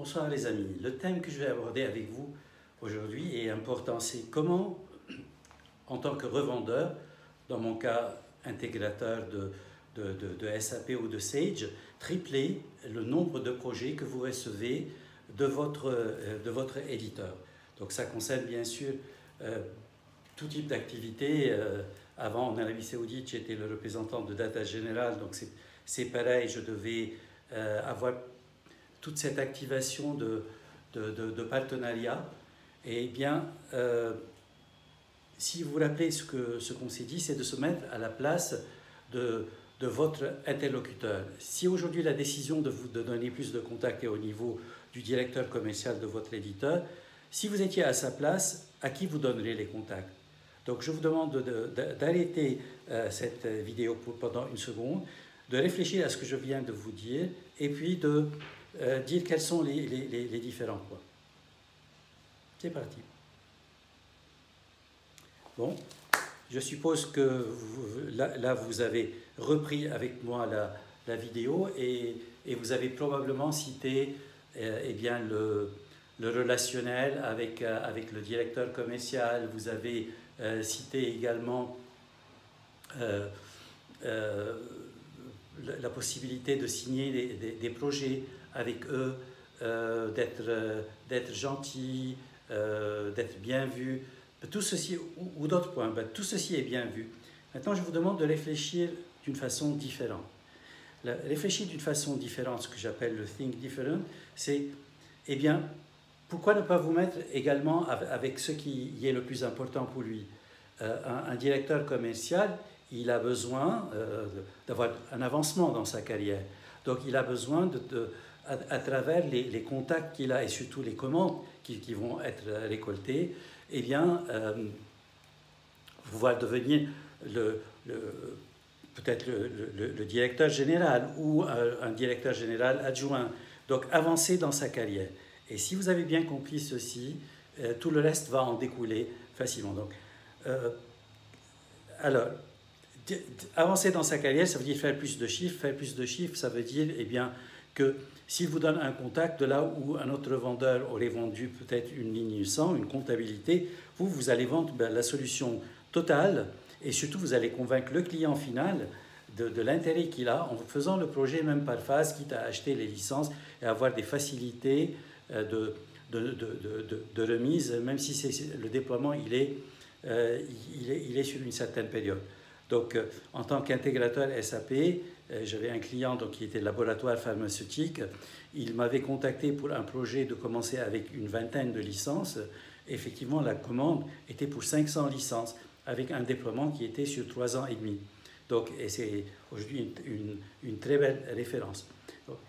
Bonsoir les amis. Le thème que je vais aborder avec vous aujourd'hui est important. C'est comment, en tant que revendeur, dans mon cas intégrateur de SAP ou de Sage, tripler le nombre de projets que vous recevez de votre éditeur. Donc ça concerne bien sûr tout type d'activité. Avant, en Arabie Saoudite, j'étais le représentant de Data General, donc c'est pareil, je devais avoir toute cette activation de partenariat. Et bien, si vous vous rappelez ce qu'on s'est dit, c'est de se mettre à la place de votre interlocuteur. Si aujourd'hui la décision de donner plus de contacts est au niveau du directeur commercial de votre éditeur, si vous étiez à sa place, à qui vous donnerez les contacts? Donc je vous demande d'arrêter cette vidéo pendant une seconde, de réfléchir à ce que je viens de vous dire et puis de dire quels sont les différents points. C'est parti. Bon, je suppose que là vous avez repris avec moi la vidéo et vous avez probablement cité eh bien, le relationnel avec le directeur commercial. Vous avez cité également la possibilité de signer des projets avec eux, d'être gentil, d'être bien vu. Tout ceci, ou d'autres points, tout ceci est bien vu. Maintenant, je vous demande de réfléchir d'une façon différente. Réfléchir d'une façon différente, ce que j'appelle le think different, c'est, eh bien, pourquoi ne pas vous mettre également avec ce qui est le plus important pour lui? Un directeur commercial, il a besoin d'avoir un avancement dans sa carrière. Donc, il a besoin, à travers les contacts qu'il a et surtout les commandes qui vont être récoltées, eh bien, pouvoir devenir peut-être le directeur général ou un directeur général adjoint. Donc, avancer dans sa carrière. Et si vous avez bien compris ceci, tout le reste va en découler facilement. Donc, alors, avancer dans sa carrière, ça veut dire faire plus de chiffres. Faire plus de chiffres, ça veut dire eh bien, que s'il vous donne un contact de là où un autre vendeur aurait vendu peut-être une ligne 100, une comptabilité, vous allez vendre la solution totale et surtout vous allez convaincre le client final de l'intérêt qu'il a en faisant le projet même par phase, quitte à acheter les licences et avoir des facilités de remise, même si le déploiement il est sur une certaine période. Donc, en tant qu'intégrateur SAP, j'avais un client donc, qui était laboratoire pharmaceutique. Il m'avait contacté pour un projet de commencer avec une vingtaine de licences. Effectivement, la commande était pour 500 licences, avec un déploiement qui était sur 3 ans et demi. Donc, et c'est aujourd'hui une très belle référence. Donc,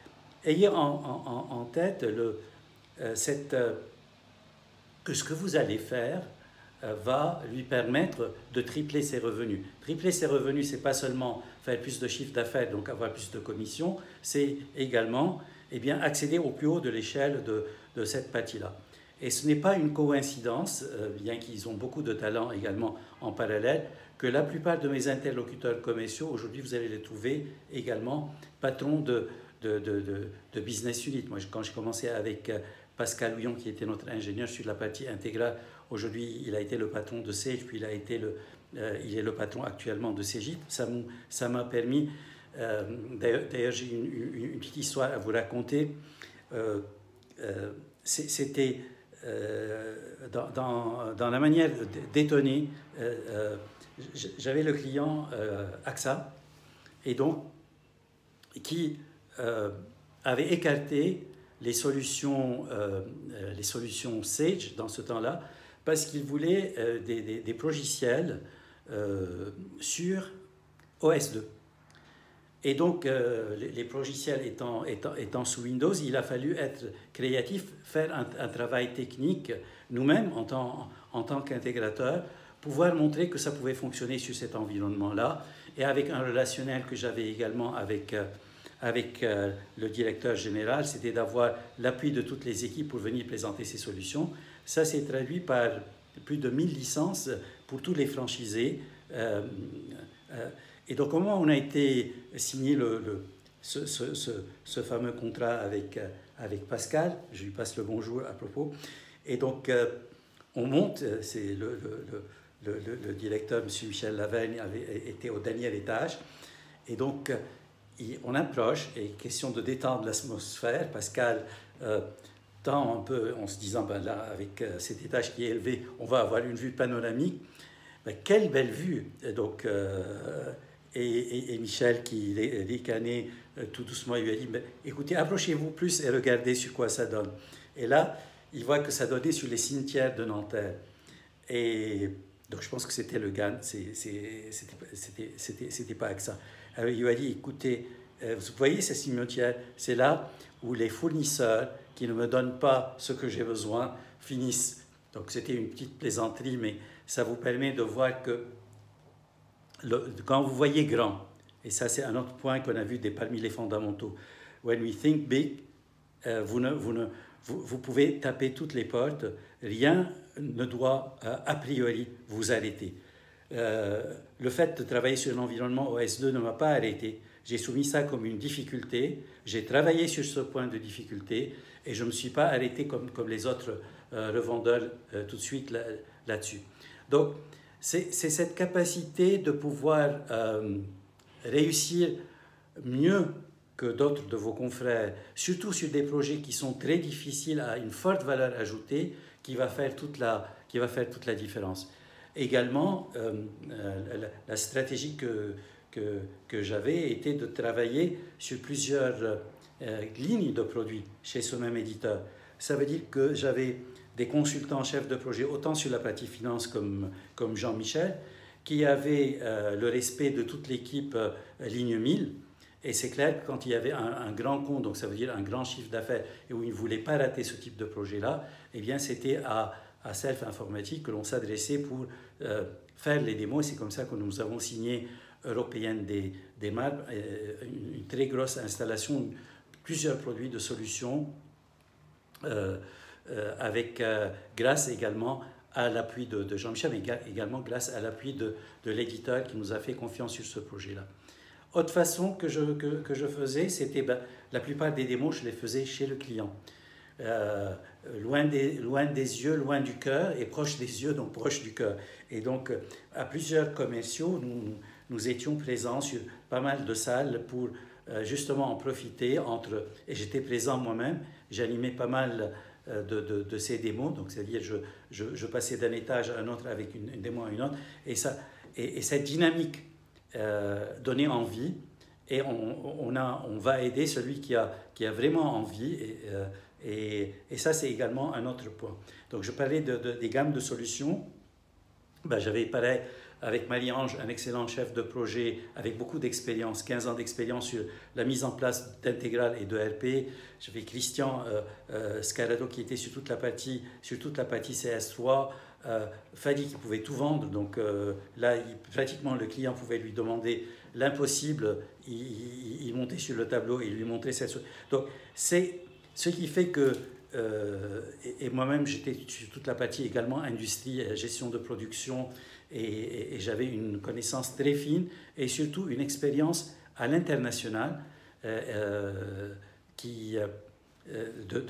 ayez en tête que ce que vous allez faire va lui permettre de tripler ses revenus. Tripler ses revenus, ce n'est pas seulement faire plus de chiffre d'affaires, donc avoir plus de commissions, c'est également eh bien, accéder au plus haut de l'échelle de cette partie-là. Et ce n'est pas une coïncidence, bien qu'ils ont beaucoup de talent également en parallèle, que la plupart de mes interlocuteurs commerciaux, aujourd'hui, vous allez les trouver également patrons de business unit. Moi, quand je commençais avec Pascal Houillon, qui était notre ingénieur sur la partie intégrale, aujourd'hui, il a été le patron de Sage, puis il est le patron actuellement de Cegid. Ça m'a permis, d'ailleurs, j'ai une petite histoire à vous raconter. C'était dans la manière d'étonner. J'avais le client AXA, et donc, qui avait écarté les solutions Sage dans ce temps-là, parce qu'il voulait des logiciels sur OS2. Et donc, les logiciels étant sous Windows, il a fallu être créatif, faire un travail technique, nous-mêmes, en tant qu'intégrateurs, pouvoir montrer que ça pouvait fonctionner sur cet environnement-là, et avec un relationnel que j'avais également avec le directeur général, c'était d'avoir l'appui de toutes les équipes pour venir présenter ces solutions. Ça s'est traduit par plus de 1000 licences pour tous les franchisés. Et donc, comment on a été signé ce fameux contrat avec Pascal. Je lui passe le bonjour à propos. Et donc, on monte, c'est le directeur, M. Michel Lavergne, était au dernier étage. Et donc, on approche, et question de détendre l'atmosphère, Pascal tend un peu en se disant, ben là, avec cet étage qui est élevé, on va avoir une vue panoramique. Ben, quelle belle vue! Donc, et Michel, qui ricanait tout doucement, il lui a dit, écoutez, approchez-vous plus et regardez sur quoi ça donne. Et là, il voit que ça donnait sur les cimetières de Nanterre. Et donc, je pense que c'était le GAN, c'était pas AXA. Alors, il lui a dit, écoutez, vous voyez ces cimetières, c'est là où les fournisseurs qui ne me donnent pas ce que j'ai besoin finissent. Donc, c'était une petite plaisanterie, mais ça vous permet de voir que quand vous voyez grand, et ça c'est un autre point qu'on a vu parmi les fondamentaux, when we think big, vous pouvez taper toutes les portes, rien ne doit a priori vous arrêter. Le fait de travailler sur l'environnement OS2 ne m'a pas arrêté. J'ai soumis ça comme une difficulté, j'ai travaillé sur ce point de difficulté et je ne me suis pas arrêté comme les autres revendeurs tout de suite là-dessus. Donc, c'est cette capacité de pouvoir réussir mieux que d'autres de vos confrères, surtout sur des projets qui sont très difficiles, à une forte valeur ajoutée, qui va faire toute la différence. Également, la stratégie que j'avais était de travailler sur plusieurs lignes de produits chez ce même éditeur. Ça veut dire que j'avais des consultants chefs de projet, autant sur la partie finance comme Jean-Michel, qui avaient le respect de toute l'équipe ligne 1000. Et c'est clair que quand il y avait un grand compte, donc ça veut dire un grand chiffre d'affaires, et où ils ne voulaient pas rater ce type de projet-là, eh bien c'était à Self Informatique que l'on s'adressait pour faire les démos. C'est comme ça que nous avons signé Européenne des Marbres, une très grosse installation, plusieurs produits de solutions, grâce également à l'appui de Jean-Michel, mais également grâce à l'appui de l'éditeur qui nous a fait confiance sur ce projet-là. Autre façon que je faisais, c'était la plupart des démos, je les faisais chez le client. Loin des yeux, loin du cœur, et proche des yeux, donc proche du cœur. Et donc, à plusieurs commerciaux, nous étions présents sur pas mal de salles pour justement en profiter et j'étais présent moi-même, j'animais pas mal de ces démos, donc c'est-à-dire je passais d'un étage à un autre avec une démo à une autre, et cette dynamique donnait envie, et on va aider celui qui a vraiment envie, et ça c'est également un autre point. Donc je parlais des gammes de solutions. J'avais pareil avec Marie-Ange, un excellent chef de projet avec beaucoup d'expérience, 15 ans d'expérience sur la mise en place d'Intégral et de RP. J'avais Christian Scarado qui était sur toute la partie CS3, Fadi qui pouvait tout vendre, donc là pratiquement le client pouvait lui demander l'impossible, il montait sur le tableau et il lui montrait cette chose. Donc c'est ce qui fait que et moi-même j'étais sur toute la partie également industrie, gestion de production, et j'avais une connaissance très fine et surtout une expérience à l'international de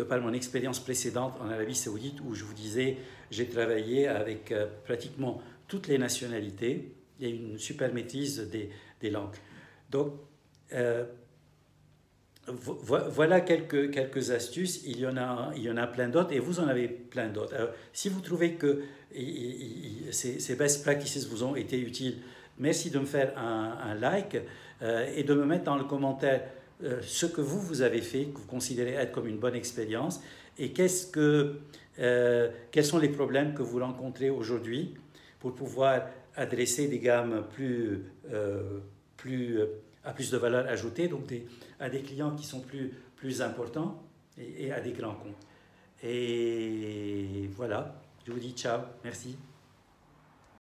par mon expérience précédente en Arabie Saoudite, où je vous disais, j'ai travaillé avec pratiquement toutes les nationalités et une super maîtrise des langues. Donc, voilà quelques astuces, il y en a plein d'autres, et vous en avez plein d'autres. Alors, si vous trouvez que ces best practices vous ont été utiles, merci de me faire un like et de me mettre dans le commentaire ce que vous avez fait, que vous considérez être comme une bonne expérience, et quels sont les problèmes que vous rencontrez aujourd'hui pour pouvoir adresser des gammes à plus de valeur ajoutée, donc à des clients qui sont plus importants et à des grands comptes. Et voilà, je vous dis ciao, merci.